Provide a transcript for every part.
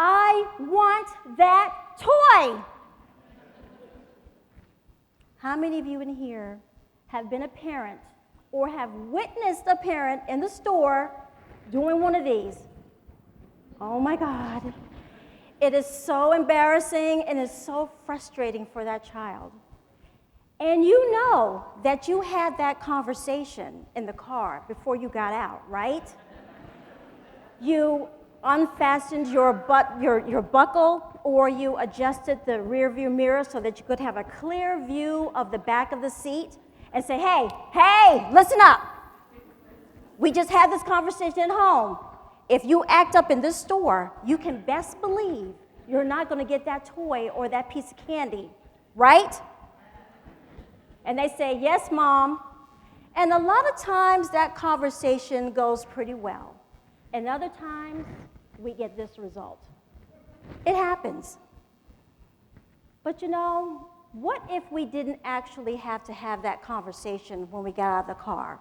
I want that toy. How many of you in here have been a parent or have witnessed a parent in the store doing one of these? Oh my God. It is so embarrassing and it's so frustrating for that child. And you know that you had that conversation in the car before you got out, right? You unfastened your buckle, or you adjusted the rear view mirror so that you could have a clear view of the back of the seat and say, hey, listen up. We just had this conversation at home. If you act up in this store, you can best believe you're not going to get that toy or that piece of candy, right? And they say, yes, Mom. And a lot of times that conversation goes pretty well. And other times, we get this result. It happens. But you know, what if we didn't actually have to have that conversation when we got out of the car?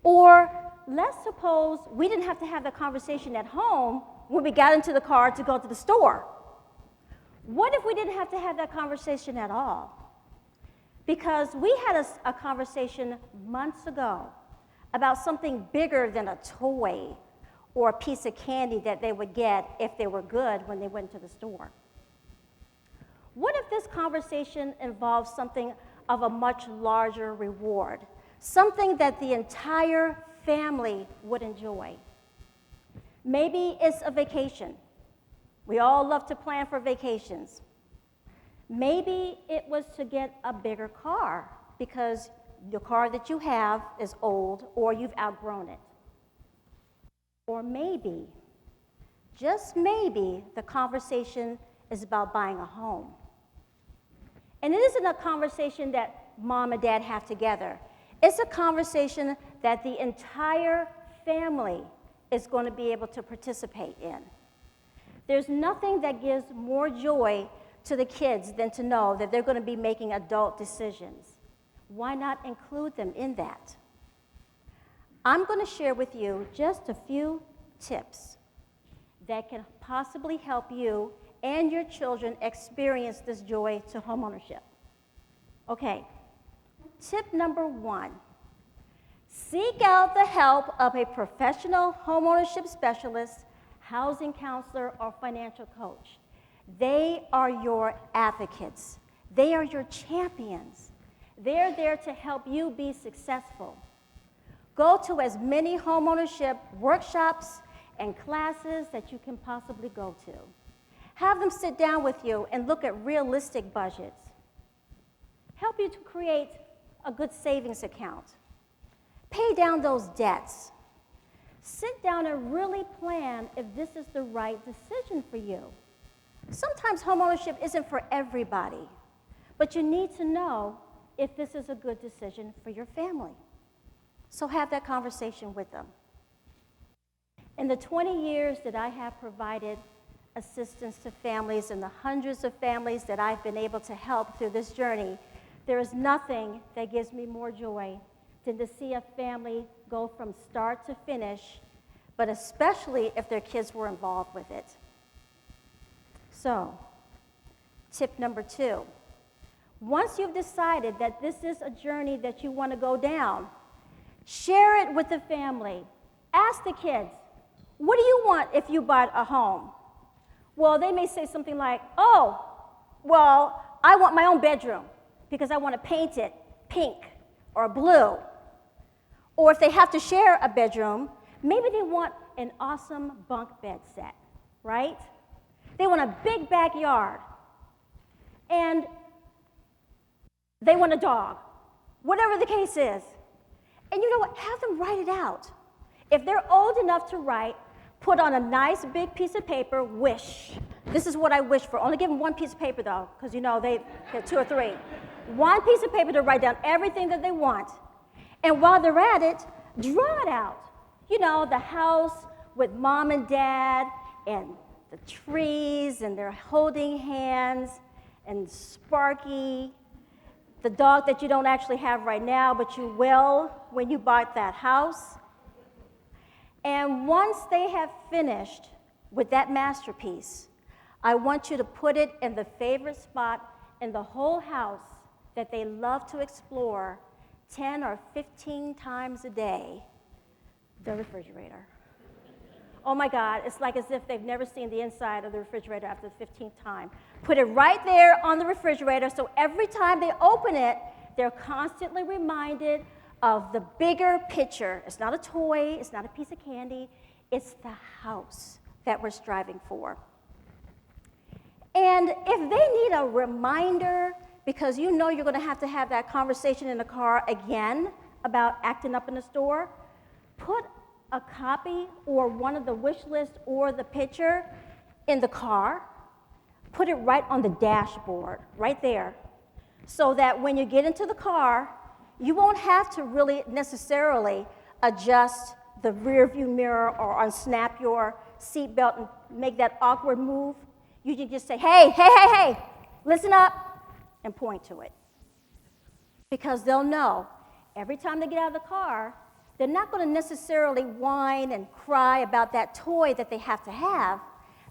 Or let's suppose we didn't have to have that conversation at home when we got into the car to go to the store. What if we didn't have to have that conversation at all? Because we had a conversation months ago about something bigger than a toy or a piece of candy that they would get if they were good when they went to the store. What if this conversation involves something of a much larger reward, something that the entire family would enjoy? Maybe it's a vacation. We all love to plan for vacations. Maybe it was to get a bigger car because the car that you have is old or you've outgrown it. Or maybe, just maybe, the conversation is about buying a home. And it isn't a conversation that mom and dad have together. It's a conversation that the entire family is going to be able to participate in. There's nothing that gives more joy to the kids than to know that they're going to be making adult decisions. Why not include them in that? I'm going to share with you just a few tips that can possibly help you and your children experience this joy to homeownership. Okay, tip number 1, seek out the help of a professional homeownership specialist, housing counselor, or financial coach. They are your advocates. They are your champions. They're there to help you be successful. Go to as many homeownership workshops and classes that you can possibly go to. Have them sit down with you and look at realistic budgets. Help you to create a good savings account. Pay down those debts. Sit down and really plan if this is the right decision for you. Sometimes homeownership isn't for everybody, but you need to know if this is a good decision for your family. So have that conversation with them. In the 20 years that I have provided assistance to families and the hundreds of families that I've been able to help through this journey, there is nothing that gives me more joy than to see a family go from start to finish, but especially if their kids were involved with it. So, tip number 2, once you've decided that this is a journey that you want to go down, share it with the family. Ask the kids, what do you want if you bought a home? Well, they may say something like, oh, well, I want my own bedroom because I want to paint it pink or blue. Or if they have to share a bedroom, maybe they want an awesome bunk bed set, right? They want a big backyard. And they want a dog, whatever the case is. And you know what? Have them write it out. If they're old enough to write, put on a nice big piece of paper, wish. This is what I wish for. Only give them one piece of paper, though, because you know they get 2 or 3. One piece of paper to write down everything that they want. And while they're at it, draw it out. You know, the house with mom and dad and the trees, and they're holding hands, and Sparky, the dog that you don't actually have right now, but you will when you bought that house. And once they have finished with that masterpiece, I want you to put it in the favorite spot in the whole house that they love to explore 10 or 15 times a day, the refrigerator. Oh my God, it's like as if they've never seen the inside of the refrigerator after the 15th time. Put it right there on the refrigerator so every time they open it, they're constantly reminded of the bigger picture. It's not a toy, it's not a piece of candy, it's the house that we're striving for. And if they need a reminder, because you know you're going to have that conversation in the car again about acting up in the store, put a copy or one of the wish list or the picture in the car, put it right on the dashboard, right there, so that when you get into the car, you won't have to really necessarily adjust the rear view mirror or unsnap your seatbelt and make that awkward move. You can just say, hey, hey, hey, hey, listen up, and point to it. Because they'll know every time they get out of the car, they're not going to necessarily whine and cry about that toy that they have to have.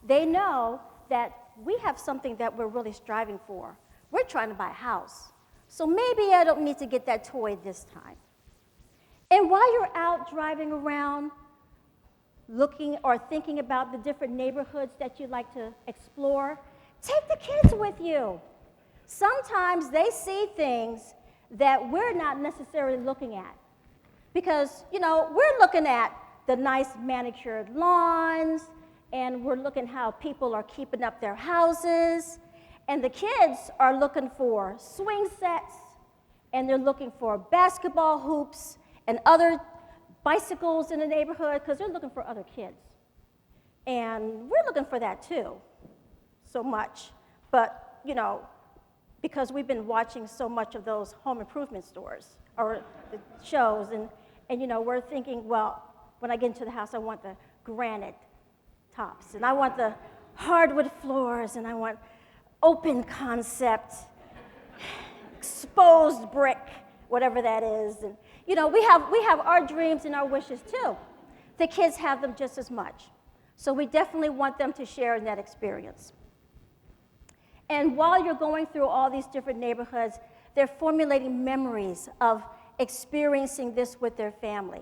They know that we have something that we're really striving for. We're trying to buy a house. So maybe I don't need to get that toy this time. And while you're out driving around, looking or thinking about the different neighborhoods that you'd like to explore, take the kids with you. Sometimes they see things that we're not necessarily looking at. Because, you know, we're looking at the nice manicured lawns, and we're looking how people are keeping up their houses, and the kids are looking for swing sets, and they're looking for basketball hoops and other bicycles in the neighborhood, because they're looking for other kids. And we're looking for that too, so much. But, you know, because we've been watching so much of those home improvement stores or the shows, and you know, we're thinking, well, when I get into the house, I want the granite tops, and I want the hardwood floors, and I want open concept, exposed brick, whatever that is. And you know, we have our dreams and our wishes too. The kids have them just as much. So we definitely want them to share in that experience. And while you're going through all these different neighborhoods, they're formulating memories of experiencing this with their family.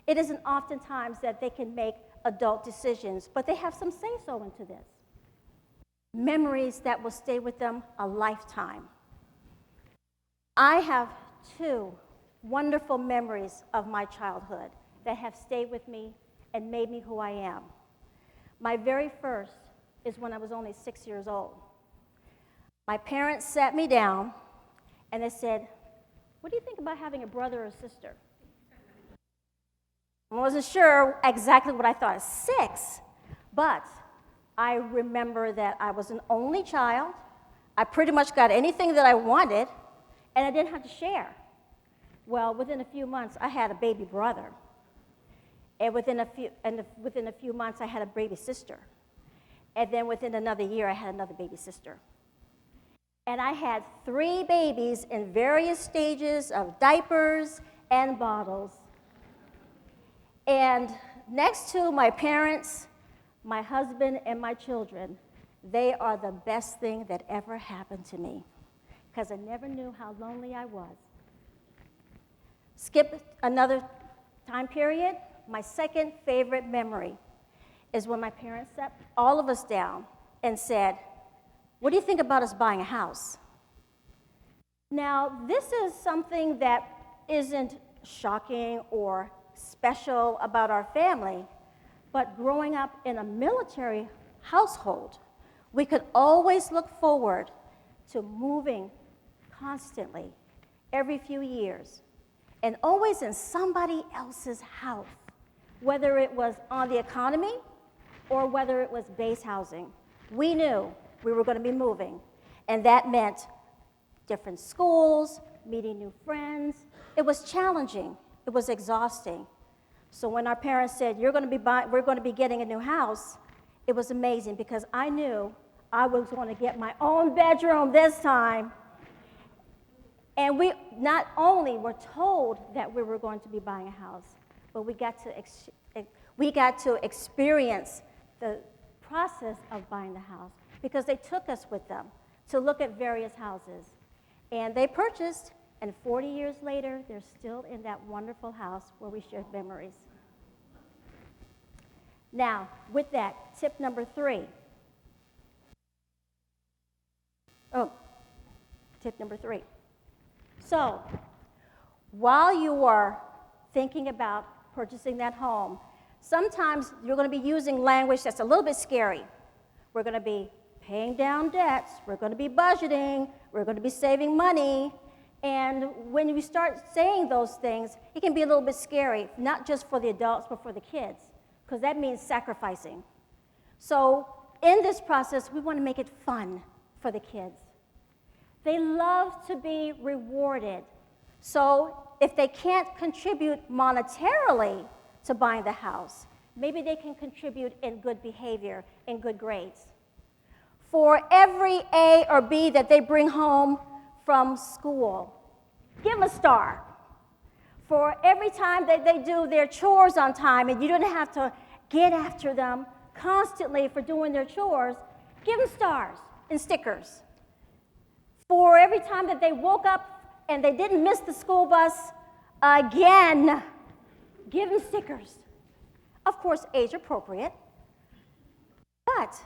It isn't oftentimes that they can make adult decisions, but they have some say-so into this. Memories that will stay with them a lifetime. I have two wonderful memories of my childhood that have stayed with me and made me who I am. My very first is when I was only 6 years old. My parents sat me down and they said, "What do you think about having a brother or sister?" I wasn't sure exactly what I thought at 6, but I remember that I was an only child. I pretty much got anything that I wanted, and I didn't have to share. Well, within a few months, I had a baby brother. And within a few months, I had a baby sister. And then within another year, I had another baby sister. And I had 3 babies in various stages of diapers and bottles. And next to my parents, my husband, and my children, they are the best thing that ever happened to me, because I never knew how lonely I was. Skip another time period. My second favorite memory is when my parents sat all of us down and said, "What do you think about us buying a house?" Now, this is something that isn't shocking or special about our family, but growing up in a military household, we could always look forward to moving constantly every few years, and always in somebody else's house, whether it was on the economy or whether it was base housing. We knew we were going to be moving, and that meant different schools, meeting new friends. It was challenging. It was exhausting. So when our parents said, we're going to be getting a new house, it was amazing, because I knew I was going to get my own bedroom this time. And we not only were told that we were going to be buying a house, but we got to experience the process of buying the house because they took us with them to look at various houses. And they purchased, and 40 years later, they're still in that wonderful house where we shared memories. Now, with that, tip number 3. Oh, tip number 3. So, while you are thinking about purchasing that home, sometimes you're going to be using language that's a little bit scary. We're going to be paying down debts, we're going to be budgeting, we're going to be saving money. And when you start saying those things, it can be a little bit scary, not just for the adults, but for the kids, because that means sacrificing. So in this process, we want to make it fun for the kids. They love to be rewarded. So if they can't contribute monetarily to buying the house, maybe they can contribute in good behavior, in good grades. For every A or B that they bring home from school, give them a star. For every time that they do their chores on time and you don't have to get after them constantly for doing their chores, give them stars and stickers. For every time that they woke up and they didn't miss the school bus again, give them stickers. Of course, age appropriate, but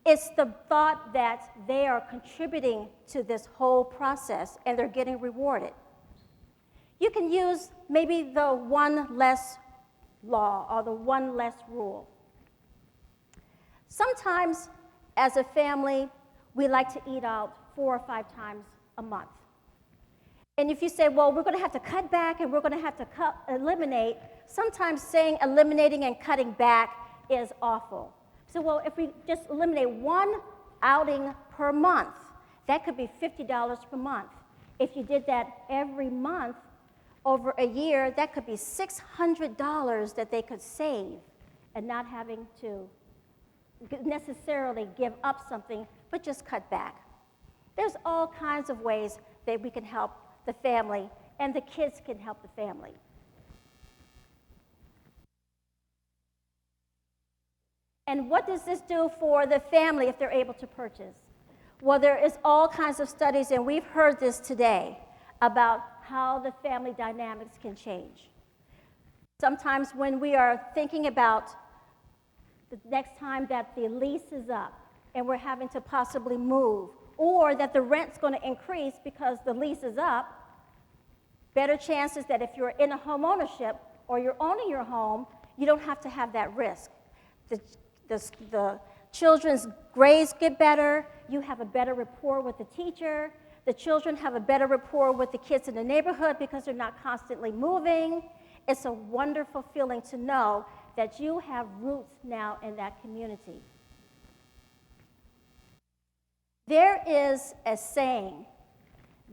it's the thought that they are contributing to this whole process and they're getting rewarded. You can use maybe the one less law or the one less rule. Sometimes, as a family, we like to eat out 4 or 5 times a month. And if you say, well, we're going to have to cut back and we're going to have to eliminate, sometimes saying eliminating and cutting back is awful. So, well, if we just eliminate 1 outing per month, that could be $50 per month. If you did that every month over a year, that could be $600 that they could save and not having to necessarily give up something, but just cut back. There's all kinds of ways that we can help the family, and the kids can help the family. And what does this do for the family if they're able to purchase? Well, there is all kinds of studies, and we've heard this today, about how the family dynamics can change. Sometimes when we are thinking about the next time that the lease is up and we're having to possibly move, or that the rent's going to increase because the lease is up, better chances that if you're in a homeownership or you're owning your home, you don't have to have that risk. The children's grades get better, you have a better rapport with the teacher, the children have a better rapport with the kids in the neighborhood because they're not constantly moving. It's a wonderful feeling to know that you have roots now in that community. There is a saying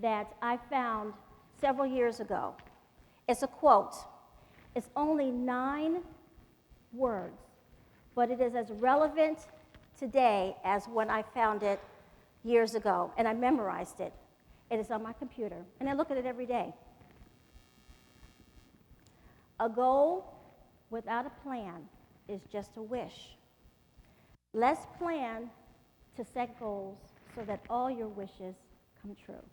that I found several years ago. It's a quote. It's only 9 words, but it is as relevant today as when I found it years ago, and I memorized it. It is on my computer, and I look at it every day. A goal without a plan is just a wish. Let's plan to set goals so that all your wishes come true.